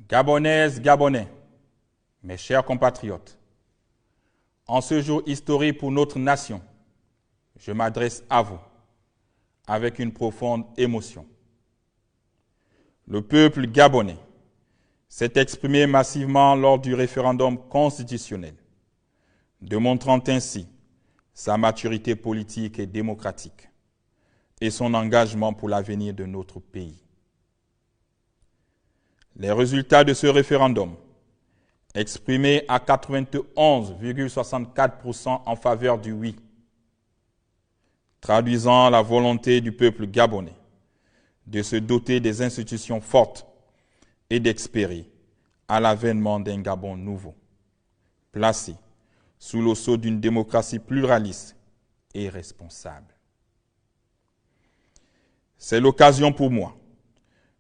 Gabonaises, Gabonais, mes chers compatriotes, en ce jour historique pour notre nation, je m'adresse à vous avec une profonde émotion. Le peuple gabonais s'est exprimé massivement lors du référendum constitutionnel, démontrant ainsi sa maturité politique et démocratique et son engagement pour l'avenir de notre pays. Les résultats de ce référendum, exprimés à 91,64% en faveur du oui, traduisant la volonté du peuple gabonais de se doter des institutions fortes et d'espérer à l'avènement d'un Gabon nouveau, placé sous le sceau d'une démocratie pluraliste et responsable. C'est l'occasion pour moi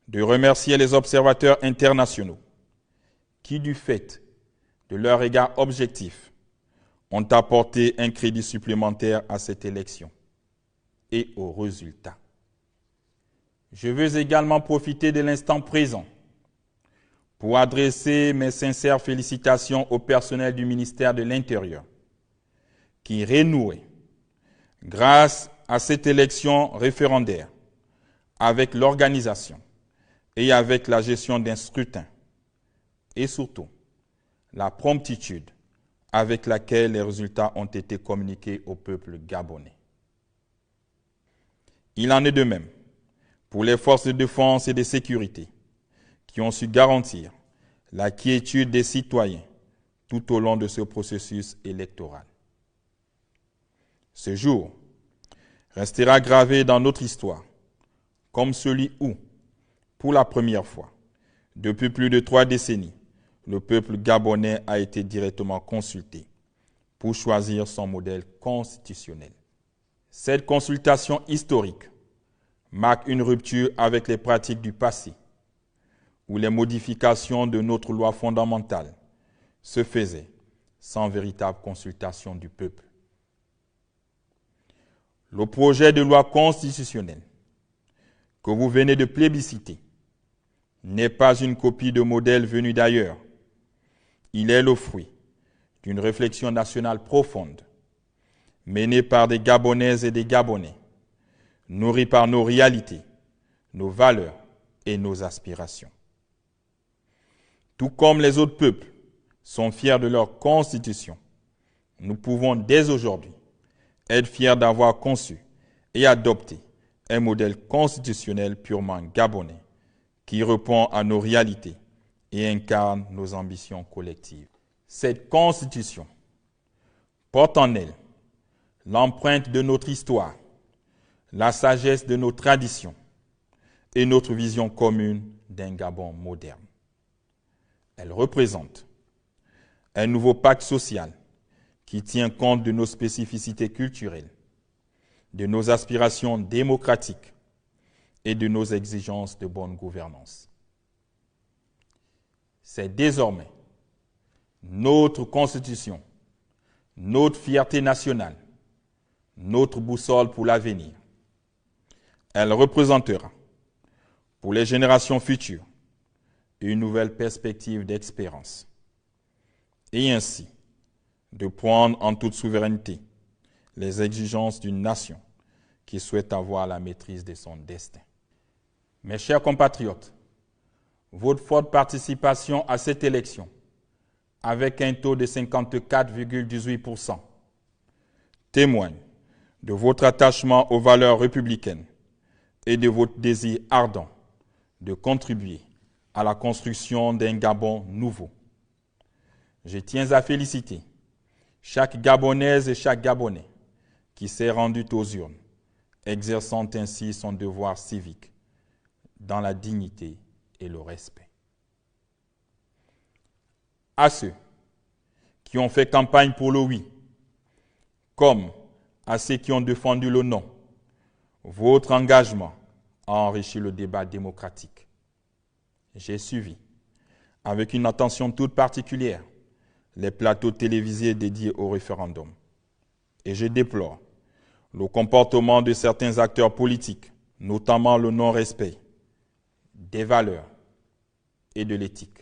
de remercier les observateurs internationaux qui, du fait de leur regard objectif, ont apporté un crédit supplémentaire à cette élection et aux résultats. Je veux également profiter de l'instant présent pour adresser mes sincères félicitations au personnel du ministère de l'Intérieur qui renouait, grâce à cette élection référendaire, avec l'organisation et avec la gestion d'un scrutin, et surtout la promptitude avec laquelle les résultats ont été communiqués au peuple gabonais. Il en est de même pour les forces de défense et de sécurité qui ont su garantir la quiétude des citoyens tout au long de ce processus électoral. Ce jour restera gravé dans notre histoire comme celui où, pour la première fois, depuis plus de 3 décennies, le peuple gabonais a été directement consulté pour choisir son modèle constitutionnel. Cette consultation historique marque une rupture avec les pratiques du passé, où les modifications de notre loi fondamentale se faisaient sans véritable consultation du peuple. Le projet de loi constitutionnelle que vous venez de plébisciter n'est pas une copie de modèle venu d'ailleurs. Il est le fruit d'une réflexion nationale profonde, menée par des Gabonaises et des Gabonais, nourris par nos réalités, nos valeurs et nos aspirations. Tout comme les autres peuples sont fiers de leur constitution, nous pouvons dès aujourd'hui être fiers d'avoir conçu et adopté un modèle constitutionnel purement gabonais qui répond à nos réalités et incarne nos ambitions collectives. Cette constitution porte en elle l'empreinte de notre histoire, la sagesse de nos traditions et notre vision commune d'un Gabon moderne. Elle représente un nouveau pacte social qui tient compte de nos spécificités culturelles, de nos aspirations démocratiques et de nos exigences de bonne gouvernance. C'est désormais notre Constitution, notre fierté nationale, notre boussole pour l'avenir. Elle représentera, pour les générations futures, une nouvelle perspective d'espérance, et ainsi de prendre en toute souveraineté les exigences d'une nation qui souhaite avoir la maîtrise de son destin. Mes chers compatriotes, votre forte participation à cette élection, avec un taux de 54,18%, témoigne de votre attachement aux valeurs républicaines et de votre désir ardent de contribuer à la construction d'un Gabon nouveau. Je tiens à féliciter chaque Gabonaise et chaque Gabonais qui s'est rendu aux urnes, exerçant ainsi son devoir civique dans la dignité et le respect. À ceux qui ont fait campagne pour le oui, comme à ceux qui ont défendu le non, votre engagement a enrichi le débat démocratique. J'ai suivi, avec une attention toute particulière, les plateaux télévisés dédiés au référendum. Et je déplore le comportement de certains acteurs politiques, notamment le non-respect des valeurs et de l'éthique.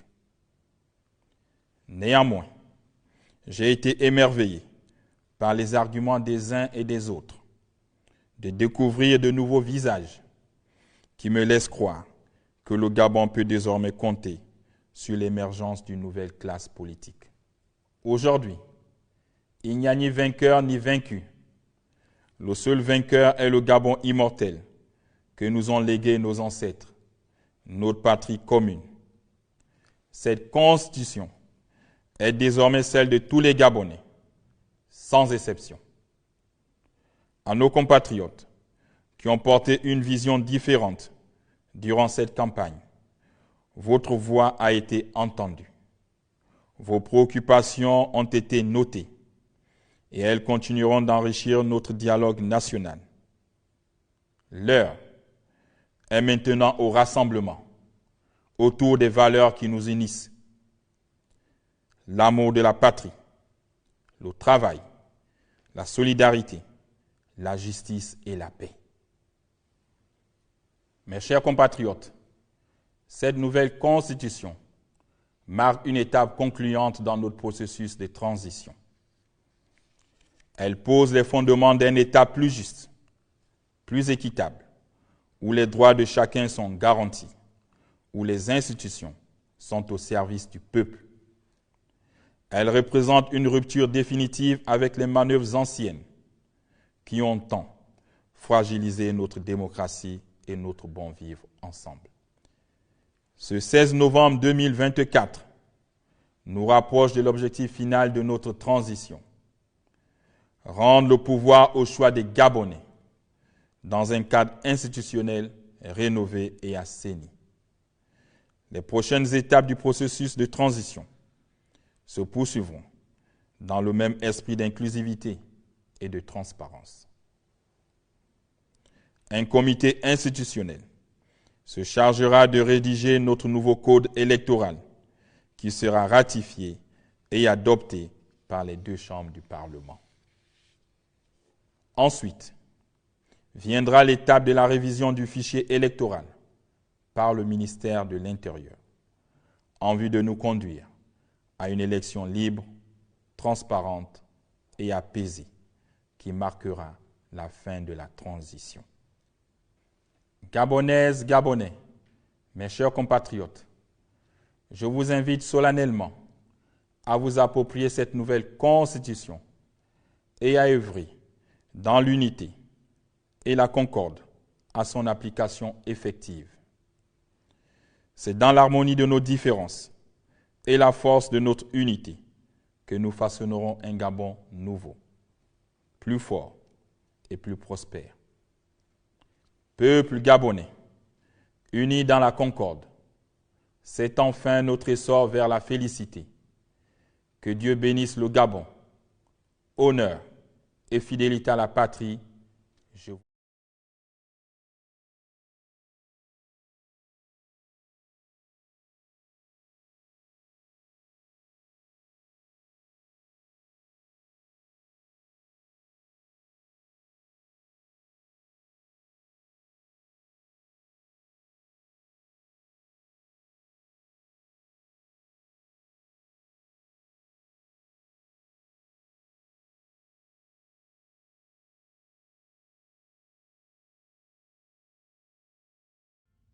Néanmoins, j'ai été émerveillé par les arguments des uns et des autres, de découvrir de nouveaux visages qui me laissent croire que le Gabon peut désormais compter sur l'émergence d'une nouvelle classe politique. Aujourd'hui, il n'y a ni vainqueur ni vaincu. Le seul vainqueur est le Gabon immortel que nous ont légué nos ancêtres, notre patrie commune. Cette constitution est désormais celle de tous les Gabonais, sans exception. À nos compatriotes qui ont porté une vision différente durant cette campagne, votre voix a été entendue. Vos préoccupations ont été notées et elles continueront d'enrichir notre dialogue national. L'heure est maintenant au rassemblement autour des valeurs qui nous unissent. L'amour de la patrie, le travail, la solidarité, la justice et la paix. Mes chers compatriotes, cette nouvelle constitution marque une étape concluante dans notre processus de transition. Elle pose les fondements d'un État plus juste, plus équitable, où les droits de chacun sont garantis, où les institutions sont au service du peuple. Elle représente une rupture définitive avec les manœuvres anciennes qui ont tant fragilisé notre démocratie et notre bon vivre ensemble. Ce 16 novembre 2024 nous rapproche de l'objectif final de notre transition. Rendre le pouvoir au choix des Gabonais dans un cadre institutionnel rénové et assaini. Les prochaines étapes du processus de transition se poursuivront dans le même esprit d'inclusivité et de transparence. Un comité institutionnel se chargera de rédiger notre nouveau code électoral qui sera ratifié et adopté par les deux chambres du Parlement. Ensuite, viendra l'étape de la révision du fichier électoral par le ministère de l'Intérieur, en vue de nous conduire à une élection libre, transparente et apaisée qui marquera la fin de la transition. Gabonaises, Gabonais, mes chers compatriotes, je vous invite solennellement à vous approprier cette nouvelle constitution et à œuvrer dans l'unité et la concorde à son application effective. C'est dans l'harmonie de nos différences et la force de notre unité que nous façonnerons un Gabon nouveau, plus fort et plus prospère. Peuple gabonais, unis dans la concorde, c'est enfin notre essor vers la félicité. Que Dieu bénisse le Gabon. Honneur et fidélité à la patrie, je vous